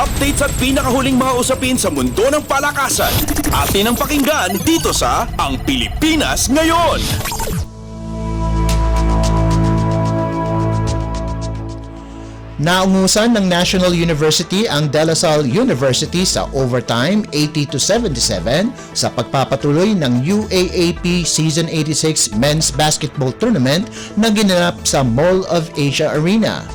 Updates at pinakahuling mga usapin sa mundo ng palakasan. Atin ang pakinggan dito sa Ang Pilipinas Ngayon. Naungusan ng National University ang De La Salle University sa overtime 80-77 sa pagpapatuloy ng UAAP Season 86 Men's Basketball Tournament na ginanap sa Mall of Asia Arena.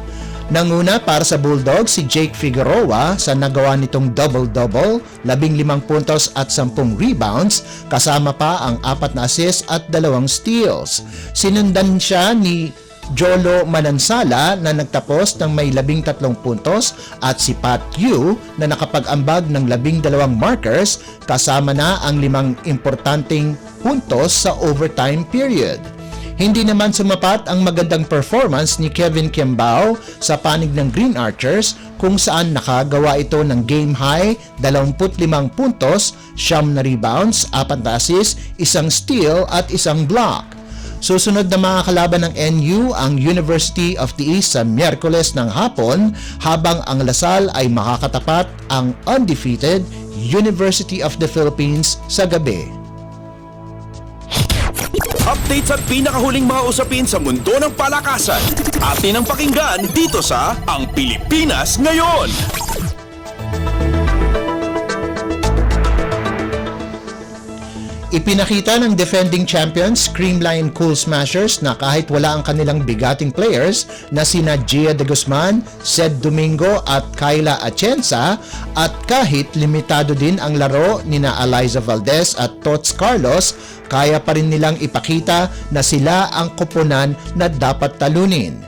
Nanguna para sa Bulldogs si Jake Figueroa sa nagawa nitong double-double, 15 puntos at 10 rebounds, kasama pa ang 4 na assists at 2 steals. Sinundan siya ni Jolo Manansala na nagtapos ng may 13 puntos at si Pat Yu na nakapag-ambag ng 12 markers, kasama na ang 5 importanteng puntos sa overtime period. Hindi naman sumapat ang magandang performance ni Kevin Kimbao sa panig ng Green Archers, kung saan nakagawa ito ng game high 25 puntos, 9 na rebounds, 4 na assists, 1 steal at 1 block. Susunod na mga kalaban ng NU ang University of the East sa Miyerkules ng hapon, habang ang Lasal ay makakatapat ang undefeated University of the Philippines sa gabi. Updates at pinakahuling mga usapin sa mundo ng palakasan. Atin ang pakinggan dito sa Ang Pilipinas Ngayon. Ipinakita ng defending champions Creamline Cool Smashers na kahit wala ang kanilang bigating players na sina Gia de Guzman, Ced Domingo at Kayla Atienza, at kahit limitado din ang laro nina Eliza Valdez at Tots Carlos, kaya pa rin nilang ipakita na sila ang koponan na dapat talunin.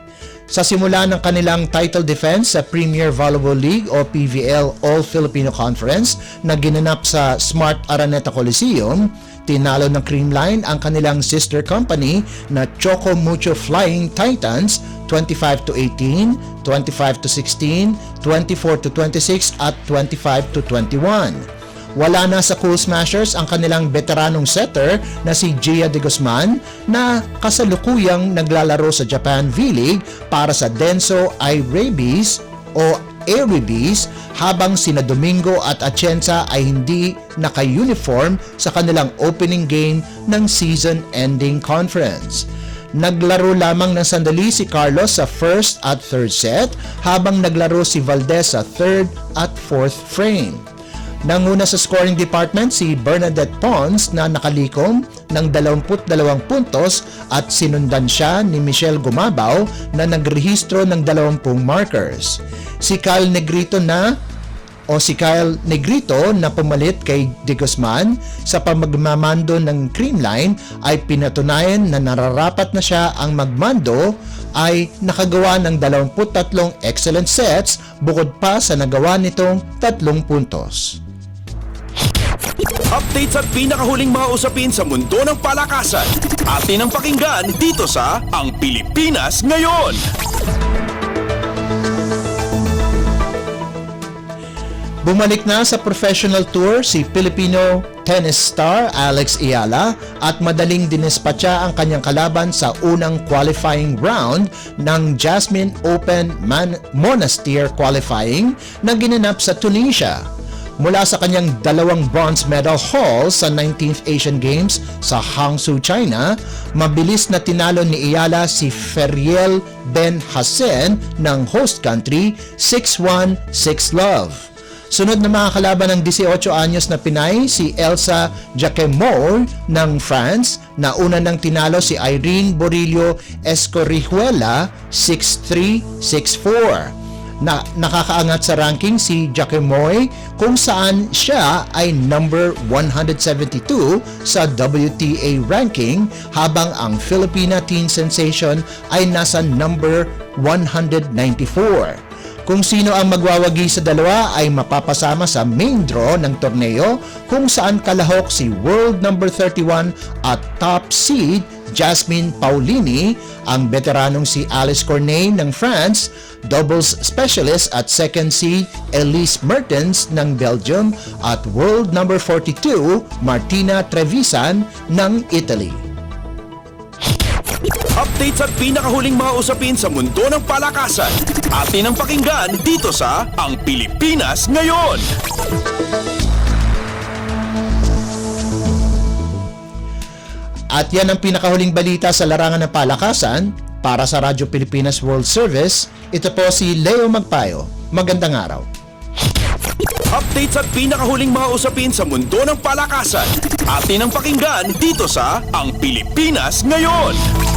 Sa simula ng kanilang title defense sa Premier Volleyball League o PVL All-Filipino Conference na ginanap sa Smart Araneta Coliseum, tinalo ng Creamline ang kanilang sister company na Choco Mucho Flying Titans 25-18, 25-16, 24-26 at 25-21. Wala na sa Cool Smashers ang kanilang veteranong setter na si Gia de Guzman na kasalukuyang naglalaro sa Japan V-League para sa Denso Airways o Airways, habang sina Domingo at Atienza ay hindi naka-uniform sa kanilang opening game ng season-ending conference. Naglaro lamang ng sandali si Carlos sa first at third set, habang naglaro si Valdez sa third at fourth frame. Nanguna sa scoring department si Bernadette Pons na nakalikom ng 22 puntos at sinundan siya ni Michelle Gumabaw na nagrehistro ng 20 markers. Si Kyle Negrito na pumalit kay De Guzman sa pamagmamando ng Creamline ay pinatunayan na nararapat na siya ang magmando, ay nakagawa ng 23 excellent sets bukod pa sa nagawa nitong 3 puntos. Updates at pinakahuling mga usapin sa mundo ng palakasan. Atin ang pakinggan dito sa Ang Pilipinas Ngayon. Bumalik na sa professional tour si Filipino tennis star Alex Ayala at madaling dinispatcha ang kanyang kalaban sa unang qualifying round ng Jasmine Open Monastir qualifying na ginanap sa Tunisia. Mula sa kanyang 2 bronze medal haul sa 19th Asian Games sa Hangzhou, China, mabilis na tinalo ni Ayala si Feriel Ben Hassen ng host country 6-1, 6-love. Sunod na mga kalaban ng 18 anyos na Pinay si Elsa Jacquemort ng France na una nang tinalo si Irene Borillo Escorihuela 6-3, 6-4. Nakakaangat sa ranking si Jacquemoy, kung saan siya ay number 172 sa WTA ranking, habang ang Filipina teen sensation ay nasa number 194. Kung sino ang magwawagi sa dalawa ay mapapasama sa main draw ng torneo, kung saan kalahok si world number 31 at top seed Jasmine Paolini, ang veteranong si Alice Cornet ng France, doubles specialist at second seed Elise Mertens ng Belgium, at world number 42 Martina Trevisan ng Italy. Updates at pinakahuling mga usapin sa mundo ng palakasan. Atin ang pakinggan dito sa Ang Pilipinas Ngayon. At yan ang pinakahuling balita sa larangan ng palakasan. Para sa Radyo Pilipinas World Service, ito po si Leo Magpayo. Magandang araw. Updates at pinakahuling mga usapin sa mundo ng palakasan. Atin ang pakinggan dito sa Ang Pilipinas Ngayon.